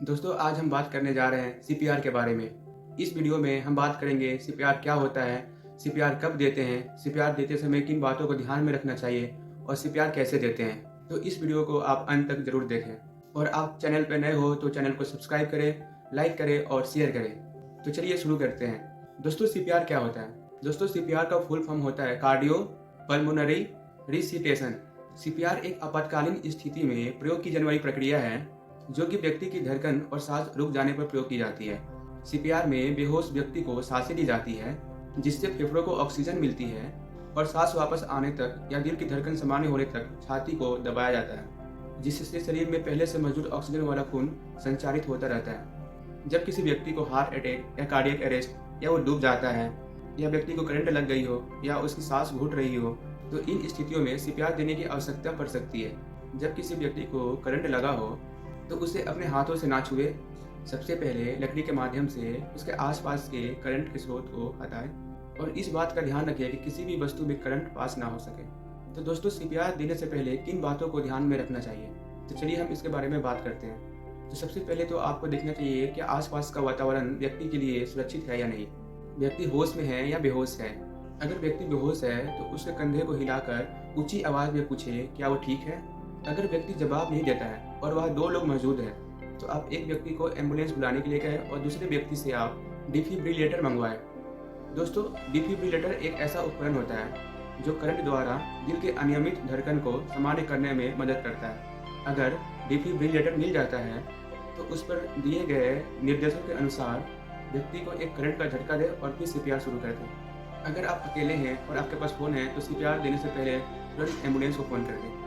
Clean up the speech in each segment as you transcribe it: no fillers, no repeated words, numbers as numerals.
दोस्तों आज हम बात करने जा रहे हैं सीपीआर के बारे में। इस वीडियो में हम बात करेंगे सीपीआर क्या होता है, सीपीआर कब देते हैं, सीपीआर देते समय किन बातों को ध्यान में रखना चाहिए और सीपीआर कैसे देते हैं। तो इस वीडियो को आप अंत तक जरूर देखें और आप चैनल पर नए हो तो चैनल को सब्सक्राइब करें, लाइक करें और शेयर करें। तो चलिए शुरू करते हैं। दोस्तों सीपीआर क्या होता है? दोस्तों सीपीआर का फुल फॉर्म होता है कार्डियो पल्मोनरी रिसिटेशन। सीपीआर एक आपातकालीन स्थिति में प्रयोग की जाने वाली प्रक्रिया है जो कि व्यक्ति की धड़कन और सांस रुक जाने पर प्रयोग की जाती है। सीपीआर में बेहोश व्यक्ति को सांसें दी जाती है जिससे फेफड़ों को ऑक्सीजन मिलती है और सांस वापस आने तक या दिल की धड़कन सामान्य होने तक छाती को दबाया जाता है, जिससे शरीर में पहले से मौजूद ऑक्सीजन वाला खून संचारित होता रहता है। जब किसी व्यक्ति को हार्ट अटैक या कार्डियक अरेस्ट या वो डूब जाता है या व्यक्ति को करंट लग गई हो या उसकी सांस घुट रही हो तो इन स्थितियों में सीपीआर देने की आवश्यकता पड़ सकती है। जब किसी व्यक्ति को करंट लगा हो तो उसे अपने हाथों से ना छुए। सबसे पहले लकड़ी के माध्यम से उसके आसपास के करंट के स्रोत को हटाएं और इस बात का ध्यान रखें कि किसी भी वस्तु में करंट पास ना हो सके। तो दोस्तों सीपीआर देने से पहले किन बातों को ध्यान में रखना चाहिए, तो चलिए हम इसके बारे में बात करते हैं। तो सबसे पहले तो आपको देखना चाहिए कि आसपास का वातावरण व्यक्ति के लिए सुरक्षित है या नहीं, व्यक्ति होश में है या बेहोश है। अगर व्यक्ति बेहोश है तो उसके कंधे को हिलाकर ऊंची आवाज में पूछे क्या वो ठीक है। अगर व्यक्ति जवाब नहीं देता है और वह दो लोग मौजूद हैं तो आप एक व्यक्ति को एम्बुलेंस बुलाने के लिए कहें और दूसरे व्यक्ति से आप डिफिब्रिलेटर मंगवाएं। दोस्तों डिफिब्रिलेटर एक ऐसा उपकरण होता है जो करंट द्वारा दिल के अनियमित धड़कन को सामान्य करने में मदद करता है। अगर डिफिब्रिलेटर मिल जाता है तो उस पर दिए गए निर्देशों के अनुसार व्यक्ति को एक करंट का झटका दे और फिर सीपीआर शुरू कर दें। अगर आप अकेले हैं और आपके पास फ़ोन है तो सीपीआर देने से पहले तुरंत एम्बुलेंस को फ़ोन कर दें।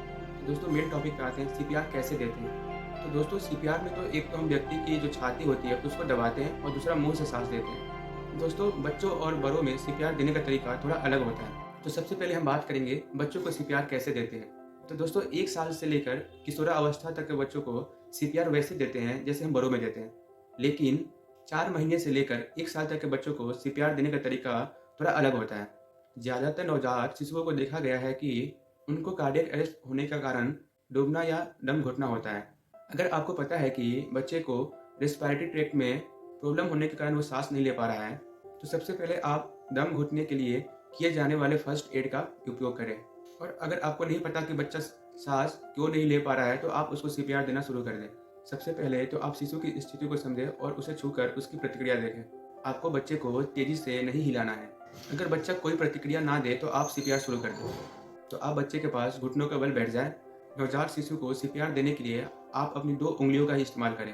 दोस्तों मेन टॉपिक पे आते हैं, सीपीआर कैसे देते हैं। तो दोस्तों सीपीआर में तो एक तो हम व्यक्ति की जो छाती होती है उसको दबाते हैं और दूसरा मुंह से सांस देते हैं। दोस्तों बच्चों और बड़ों में सीपीआर देने का तरीका थोड़ा अलग होता है। तो सबसे पहले हम बात करेंगे बच्चों को सीपीआर कैसे देते हैं। तो दोस्तों 1 साल से लेकर किशोरावस्था तक के बच्चों को सीपीआर वैसे देते हैं जैसे हम बड़ों में देते हैं, लेकिन 4 महीने से लेकर 1 साल तक के बच्चों को सीपीआर देने का तरीका थोड़ा अलग होता है। ज़्यादातर नवजात शिशुओं को देखा गया है कि उनको कार्डियक अरेस्ट होने का कारण डूबना या दम घुटना होता है। अगर आपको पता है कि बच्चे को रेस्पिरेटरी ट्रैक्ट में प्रॉब्लम होने के कारण वो सांस नहीं ले पा रहा है तो सबसे पहले आप दम घुटने के लिए किए जाने वाले फर्स्ट एड का उपयोग करें। और अगर आपको नहीं पता कि बच्चा सांस क्यों नहीं ले पा रहा है तो आप उसको सीपीआर देना शुरू कर दें। सबसे पहले तो आप शिशु की स्थिति को समझें और उसे छूकर उसकी प्रतिक्रिया देखें। आपको बच्चे को तेजी से नहीं हिलाना है। अगर बच्चा कोई प्रतिक्रिया ना दे तो आप सीपीआर शुरू कर दें। तो आप बच्चे के पास घुटनों के बल बैठ जाएं। नवजात शिशु को सीपीआर देने के लिए आप अपनी 2 उंगलियों का ही इस्तेमाल करें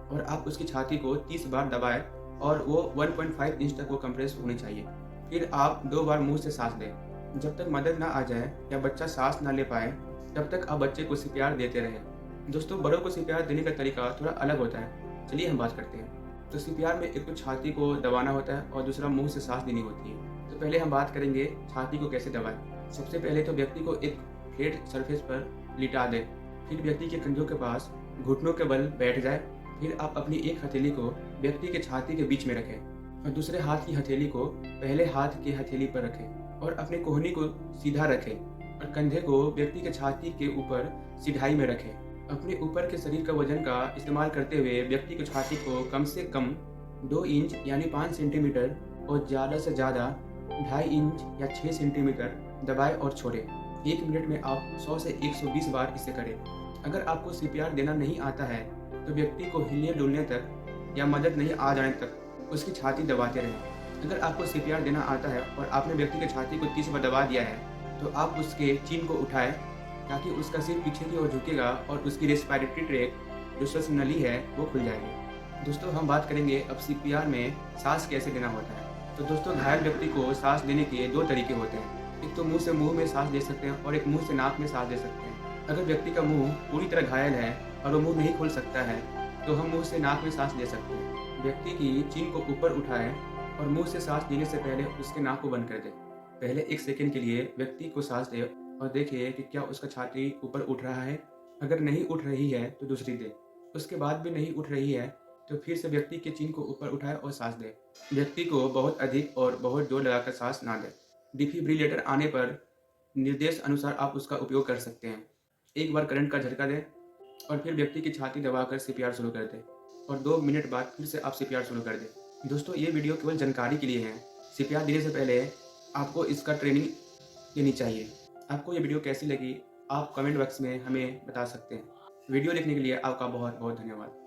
और आप उसकी छाती को 30 बार दबाएं और वो 1.5 इंच तक वो कंप्रेस होनी चाहिए। फिर आप 2 बार मुंह से सांस दें। जब तक मदद ना आ जाए या बच्चा सांस ना ले पाए तब तक आप बच्चे को सीपीआर देते रहें। दोस्तों बड़ों को सीपीआर देने का तरीका थोड़ा अलग होता है, चलिए हम बात करते हैं। तो सीपीआर में एक तो छाती को दबाना होता है और दूसरा मुंह से सांस देनी होती है। तो पहले हम बात करेंगे छाती को कैसे दबाएं। सबसे पहले तो व्यक्ति को एक फ्लैट सरफेस पर लिटा दें, फिर व्यक्ति के कंधों के पास घुटनों के बल बैठ जाए। फिर आप अपनी एक हथेली को व्यक्ति के छाती के बीच में रखें और दूसरे हाथ की हथेली को पहले हाथ की हथेली पर रखें और अपने कोहनी को सीधा रखें और कंधे को व्यक्ति के छाती के ऊपर सीधाई में रखें। अपने ऊपर के शरीर का वजन का इस्तेमाल करते हुए व्यक्ति की छाती को कम से कम 2 इंच यानी 5 सेंटीमीटर और ज़्यादा से ज़्यादा 2.5 इंच या 6 सेंटीमीटर दबाएं और छोड़ें। 1 मिनट में आप 100 से 120 बार इसे करें। अगर आपको सीपीआर देना नहीं आता है तो व्यक्ति को हिलने डुलने तक या मदद नहीं आ जाने तक उसकी छाती दबाते रहें। अगर आपको सीपीआर देना आता है और आपने व्यक्ति की छाती को 30 बार दबा दिया है तो आप उसके चीन को उठाएं ताकि उसका सिर पीछे की ओर झुकेगा और उसकी रेस्पिरेटरी ट्रैक्ट जो श्वास नली है वो खुल जाएगी। दोस्तों हम बात करेंगे अब सीपीआर में सांस कैसे देना होता है। तो दोस्तों घायल व्यक्ति को सांस देने के 2 तरीके होते हैं। एक तो मुंह से मुंह में सांस दे सकते हैं और एक मुंह से नाक में सांस दे सकते हैं। अगर व्यक्ति का मुंह पूरी तरह घायल है और वो मुंह नहीं खोल सकता है तो हम मुंह से नाक में सांस दे सकते हैं। व्यक्ति की चीन को ऊपर उठाएं और मुंह से सांस देने से पहले उसके नाक को बंद कर दें। पहले 1 सेकंड के लिए व्यक्ति को सांस दें और देखिए कि क्या उसका छाती ऊपर उठ रहा है। अगर नहीं उठ रही है तो दूसरी दें। उसके बाद भी नहीं उठ रही है तो फिर से व्यक्ति के चीन को ऊपर उठाएं और सांस दें। व्यक्ति को बहुत अधिक और बहुत जोर लगाकर सांस ना दें। डिफिब्रिलेटर आने पर निर्देश अनुसार आप उसका उपयोग कर सकते हैं। एक बार करंट का झटका दें और फिर व्यक्ति की छाती दबाकर सीपीआर शुरू कर दें। और 2 मिनट बाद फिर से आप सीपीआर शुरू कर दें। दोस्तों, ये वीडियो केवल जानकारी के लिए है। सीपीआर देने से पहले आपको इसका ट्रेनिंग लेनी चाहिए। आपको ये वीडियो कैसी लगी, आप कमेंट बॉक्स में हमें बता सकते हैं। वीडियो देखने के लिए आपका बहुत बहुत धन्यवाद।